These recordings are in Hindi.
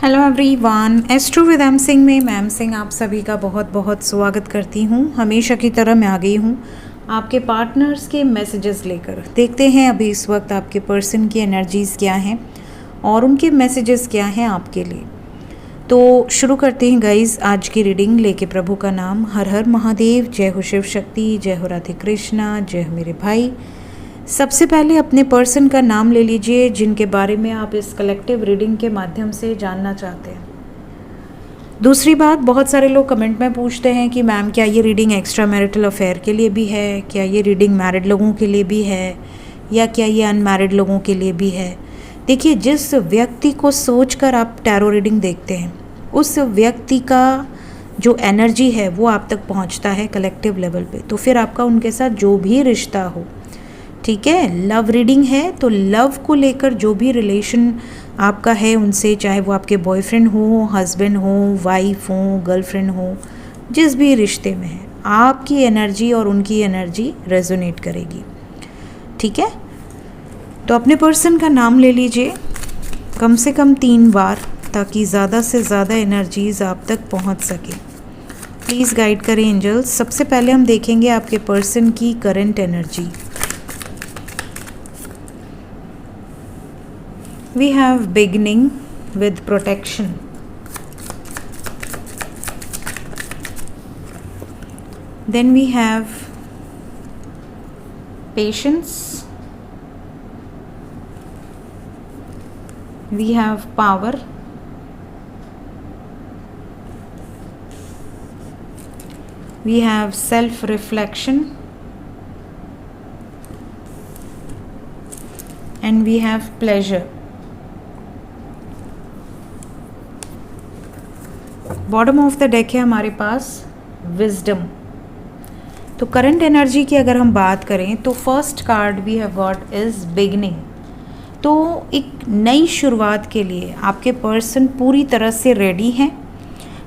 Hello everyone, astro with M Singh में मैम सिंह आप सभी का बहुत बहुत स्वागत करती हूँ। हमेशा की तरह मैं आ गई हूँ आपके पार्टनर्स के मैसेजेस लेकर। देखते हैं अभी इस वक्त आपके पर्सन की एनर्जीज़ क्या हैं और उनके मैसेजेस क्या हैं आपके लिए। तो शुरू करते हैं गाइज़ आज की रीडिंग लेके प्रभु का नाम। हर हर महादेव, जय हो शिव शक्ति, जय हो राधे कृष्णा, जय हो मेरे भाई। सबसे पहले अपने पर्सन का नाम ले लीजिए जिनके बारे में आप इस कलेक्टिव रीडिंग के माध्यम से जानना चाहते हैं। दूसरी बात, बहुत सारे लोग कमेंट में पूछते हैं कि मैम क्या ये रीडिंग एक्स्ट्रा मैरिटल अफेयर के लिए भी है, क्या ये रीडिंग मैरिड लोगों के लिए भी है, या क्या ये अनमैरिड लोगों के लिए भी है। देखिए, जिस व्यक्ति को सोचकर आप टैरो रीडिंग देखते हैं उस व्यक्ति का जो एनर्जी है वो आप तक पहुंचता है कलेक्टिव लेवल पे। तो फिर आपका उनके साथ जो भी रिश्ता हो, ठीक है, लव रीडिंग है तो लव को लेकर जो भी रिलेशन आपका है उनसे, चाहे वो आपके बॉयफ्रेंड हो, हस्बैंड हो, वाइफ हो, गर्लफ्रेंड हो, जिस भी रिश्ते में है, आपकी एनर्जी और उनकी एनर्जी रेजोनेट करेगी। ठीक है, तो अपने पर्सन का नाम ले लीजिए कम से कम 3 बार ताकि ज़्यादा से ज़्यादा एनर्जीज़ आप तक पहुंच सके। प्लीज़ गाइड करें एंजल्स। सबसे पहले हम देखेंगे आपके पर्सन की current energy. We have beginning with protection. Then we have patience. We have power. We have self-reflection. And we have pleasure. Bottom of the deck है हमारे पास विजडम। तो करंट एनर्जी की अगर हम बात करें तो first card we have got is beginning. तो एक नई शुरुआत के लिए आपके पर्सन पूरी तरह से रेडी हैं।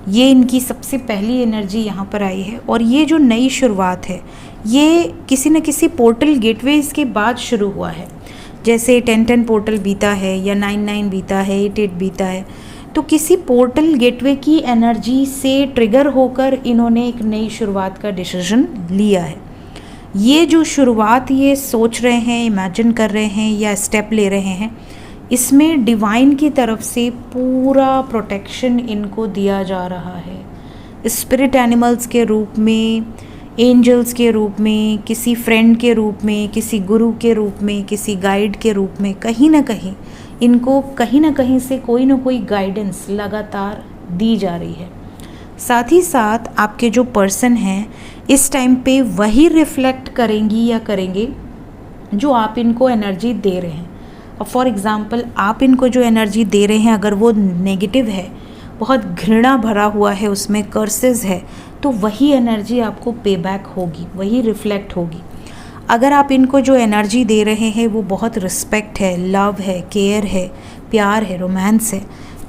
ये इनकी सबसे पहली एनर्जी यहाँ पर आई है और ये जो नई शुरुआत है ये किसी न किसी पोर्टल गेटवेज के बाद शुरू हुआ है। जैसे 10-10 पोर्टल बीता है या 9-9 बीता है, 8-8 बीता है, तो किसी पोर्टल गेटवे की एनर्जी से ट्रिगर होकर इन्होंने एक नई शुरुआत का डिसीजन लिया है। ये जो शुरुआत ये सोच रहे हैं, इमेजिन कर रहे हैं या स्टेप ले रहे हैं, इसमें डिवाइन की तरफ से पूरा प्रोटेक्शन इनको दिया जा रहा है। स्पिरिट एनिमल्स के रूप में, एंजल्स के रूप में, किसी फ्रेंड के रूप में, किसी गुरु के रूप में, किसी गाइड के रूप में, कहीं ना कहीं इनको कहीं ना कहीं से कोई ना कोई गाइडेंस लगातार दी जा रही है। साथ ही साथ आपके जो पर्सन हैं इस टाइम पे वही रिफ्लेक्ट करेंगी या करेंगे जो आप इनको एनर्जी दे रहे हैं। और फॉर एग्ज़ाम्पल आप इनको जो एनर्जी दे रहे हैं अगर वो नेगेटिव है, बहुत घृणा भरा हुआ है, उसमें कर्सेस है, तो वही एनर्जी आपको पे बैक होगी, वही रिफ्लेक्ट होगी। अगर आप इनको जो एनर्जी दे रहे हैं वो बहुत रिस्पेक्ट है, लव है, केयर है, प्यार है, रोमांस है,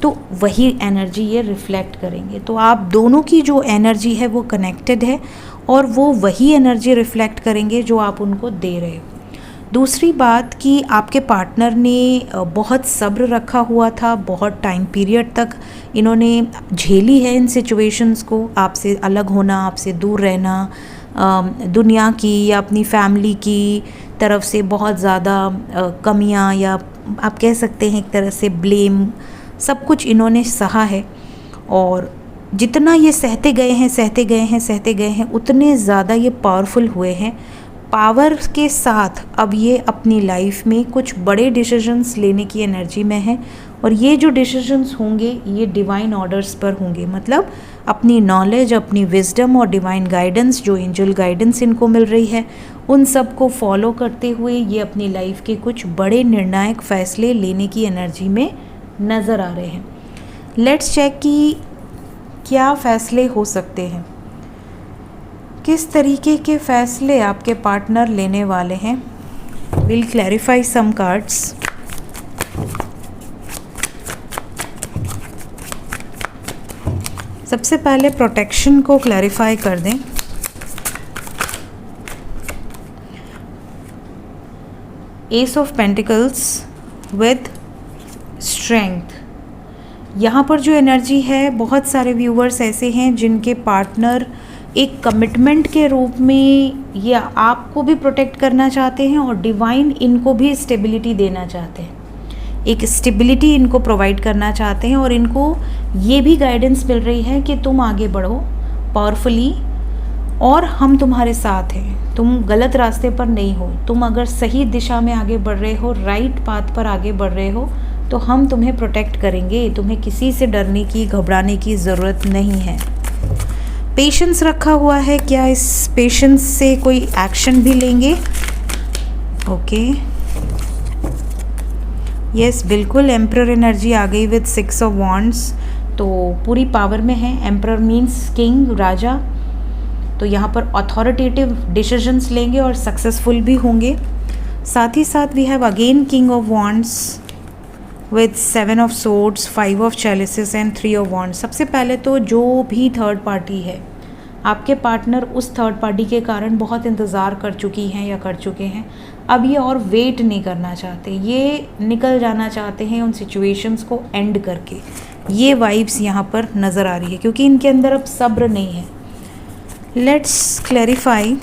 तो वही एनर्जी ये रिफ्लेक्ट करेंगे। तो आप दोनों की जो एनर्जी है वो कनेक्टेड है और वो वही एनर्जी रिफ्लेक्ट करेंगे जो आप उनको दे रहे हो। दूसरी बात कि आपके पार्टनर ने बहुत सब्र रखा हुआ था, बहुत टाइम पीरियड तक इन्होंने झेली है इन सिचुएशंस को, आपसे अलग होना, आपसे दूर रहना, दुनिया की या अपनी फैमिली की तरफ से बहुत ज़्यादा कमियां या आप कह सकते हैं एक तरह से ब्लेम, सब कुछ इन्होंने सहा है। और जितना ये सहते गए हैं, सहते गए हैं, सहते गए हैं, उतने ज़्यादा ये पावरफुल हुए हैं। पावर के साथ अब ये अपनी लाइफ में कुछ बड़े डिसीजंस लेने की एनर्जी में है और ये जो डिसीजंस होंगे ये डिवाइन ऑर्डर्स पर होंगे। मतलब अपनी नॉलेज, अपनी विजडम और डिवाइन गाइडेंस, जो एंजल गाइडेंस इनको मिल रही है, उन सब को फॉलो करते हुए ये अपनी लाइफ के कुछ बड़े निर्णायक फैसले लेने की एनर्जी में नज़र आ रहे हैं। लेट्स चेक कि क्या फ़ैसले हो सकते हैं, किस तरीके के फ़ैसले आपके पार्टनर लेने वाले हैं। Will clarify some cards. सबसे पहले प्रोटेक्शन को क्लैरिफाई कर दें। Ace of pentacles with strength, यहाँ पर जो एनर्जी है, बहुत सारे व्यूवर्स ऐसे हैं जिनके पार्टनर एक कमिटमेंट के रूप में या आपको भी प्रोटेक्ट करना चाहते हैं और डिवाइन इनको भी स्टेबिलिटी देना चाहते हैं, एक स्टेबिलिटी इनको प्रोवाइड करना चाहते हैं और इनको ये भी गाइडेंस मिल रही है कि तुम आगे बढ़ो पावरफुली और हम तुम्हारे साथ हैं, तुम गलत रास्ते पर नहीं हो, तुम अगर सही दिशा में आगे बढ़ रहे हो, राइट पाथ पर आगे बढ़ रहे हो, तो हम तुम्हें प्रोटेक्ट करेंगे, तुम्हें किसी से डरने की, घबराने की ज़रूरत नहीं है। पेशेंस रखा हुआ है, क्या इस पेशेंस से कोई एक्शन भी लेंगे? ओके, यस, बिल्कुल एम्परर एनर्जी आ गई विद 6 ऑफ वॉन्ड्स, तो पूरी पावर में है। एम्परर मीन्स किंग, राजा, तो यहाँ पर अथॉरिटेटिव डिसीजंस लेंगे और सक्सेसफुल भी होंगे। साथ ही साथ we have again king of wands with 7 of swords, 5 of chalices and 3 of wands. सबसे पहले तो जो भी थर्ड पार्टी है, आपके पार्टनर उस थर्ड पार्टी के कारण बहुत इंतज़ार कर चुकी हैं या कर चुके हैं, अब ये और वेट नहीं करना चाहते, ये निकल जाना चाहते हैं उन सिचुएशंस को एंड करके। ये वाइब्स यहाँ पर नज़र आ रही है क्योंकि इनके अंदर अब सब्र नहीं है। Let's clarify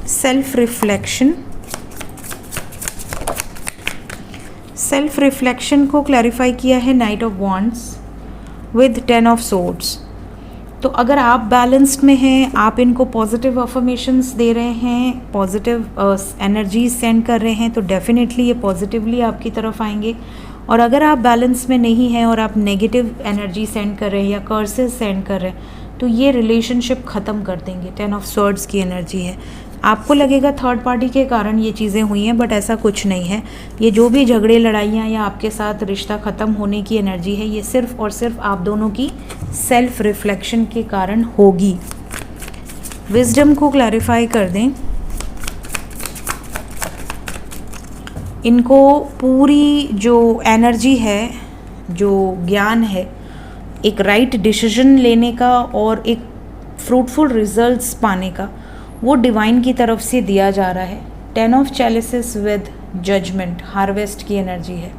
self reflection. Self reflection को क्लैरिफाई किया है night of wands with 10 of swords. तो अगर आप बैलेंस्ड में हैं, आप इनको पॉजिटिव अफर्मेशंस दे रहे हैं, पॉजिटिव एनर्जी सेंड कर रहे हैं, तो डेफिनेटली ये पॉजिटिवली आपकी तरफ आएंगे। और अगर आप बैलेंस में नहीं हैं और आप नेगेटिव एनर्जी सेंड कर रहे हैं या कर्सेस सेंड कर रहे हैं, तो ये रिलेशनशिप ख़त्म कर देंगे। 10 ऑफ स्वॉर्ड्स की एनर्जी है। आपको लगेगा थर्ड पार्टी के कारण ये चीज़ें हुई हैं, बट ऐसा कुछ नहीं है। ये जो भी झगड़े, लड़ाइयाँ या आपके साथ रिश्ता ख़त्म होने की एनर्जी है, ये सिर्फ़ और सिर्फ आप दोनों की सेल्फ रिफ्लेक्शन के कारण होगी। विजडम को क्लैरिफाई कर दें। इनको पूरी जो एनर्जी है, जो ज्ञान है, एक राइट डिसीजन लेने का और एक फ्रूटफुल रिजल्ट्स पाने का, वो डिवाइन की तरफ से दिया जा रहा है। 10 ऑफ चैलिसेस विद जजमेंट, हार्वेस्ट की एनर्जी है।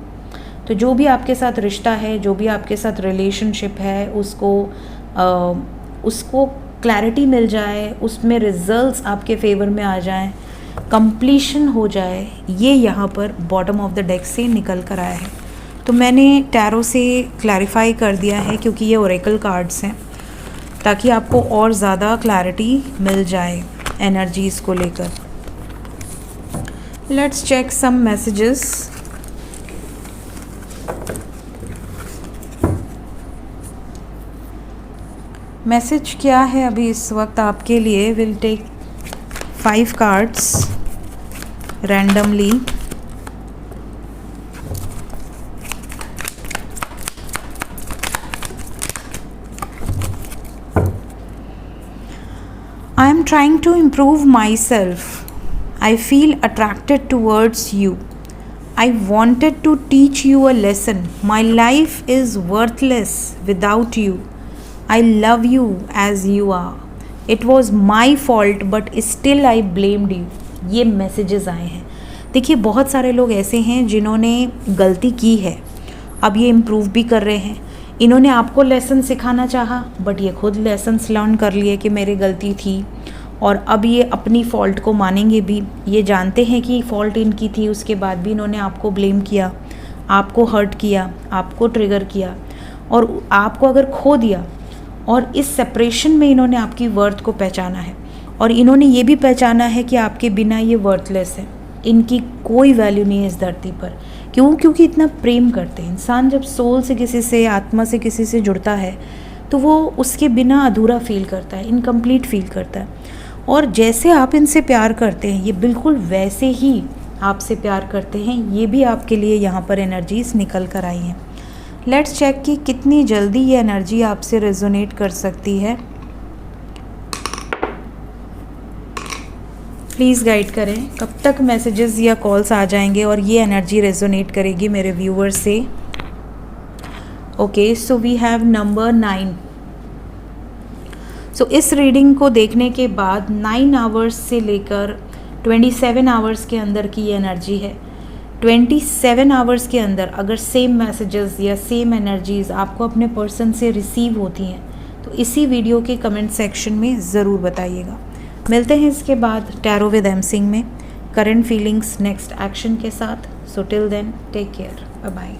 तो जो भी आपके साथ रिश्ता है, जो भी आपके साथ रिलेशनशिप है, उसको क्लैरिटी मिल जाए, उसमें रिजल्ट्स आपके फेवर में आ जाएं, कंप्लीशन हो जाए, ये यहाँ पर बॉटम ऑफ द डेक से निकल कर आया है। तो मैंने टैरो से क्लैरिफाई कर दिया है क्योंकि ये ओरेकल कार्ड्स हैं, ताकि आपको और ज़्यादा क्लैरिटी मिल जाए एनर्जीज़ को लेकर। Let's check some messages. Message क्या है अभी इस वक्त आपके लिए? Will take 5 cards randomly. I am trying to improve myself. I feel attracted towards you. I wanted to teach you a lesson. My life is worthless without you. I love you as you are. It was my fault but still I blamed you. ये मैसेजेस आए हैं। देखिए, बहुत सारे लोग ऐसे हैं जिन्होंने गलती की है, अब ये इम्प्रूव भी कर रहे हैं। इन्होंने आपको लेसन सिखाना चाहा, बट ये खुद लेसन्स लर्न कर लिए कि मेरी गलती थी, और अब ये अपनी फ़ॉल्ट को मानेंगे भी। ये जानते हैं कि फ़ॉल्ट इनकी थी, उसके बाद भी इन्होंने आपको ब्लेम किया, आपको हर्ट किया, आपको ट्रिगर किया, और आपको अगर खो दिया, और इस सेपरेशन में इन्होंने आपकी वर्थ को पहचाना है, और इन्होंने ये भी पहचाना है कि आपके बिना ये वर्थलेस है, इनकी कोई वैल्यू नहीं है इस धरती पर। क्यों? क्योंकि इतना प्रेम करते हैं। इंसान जब सोल से किसी से, आत्मा से किसी से जुड़ता है, तो वो उसके बिना अधूरा फील करता है, इनकम्प्लीट फील करता है। और जैसे आप इनसे प्यार करते हैं, ये बिल्कुल वैसे ही आपसे प्यार करते हैं। ये भी आपके लिए यहाँ पर एनर्जीज निकल कर आई हैं। लेट्स चेक कि कितनी जल्दी ये एनर्जी आपसे रेजोनेट कर सकती है। प्लीज़ गाइड करें कब तक मैसेजेस या कॉल्स आ जाएंगे और ये एनर्जी रेजोनेट करेगी मेरे व्यूवर्स से। Okay, so we have number 9। So इस रीडिंग को देखने के बाद 9 आवर्स से लेकर 27 आवर्स के अंदर की ये एनर्जी है। 27 आवर्स के अंदर अगर सेम मैसेजेस या सेम एनर्जीज़ आपको अपने पर्सन से रिसीव होती हैं तो इसी वीडियो के कमेंट सेक्शन में ज़रूर बताइएगा। मिलते हैं इसके बाद टैरो विद एम सिंह में करंट फीलिंग्स नेक्स्ट एक्शन के साथ। So till then take care, bye bye.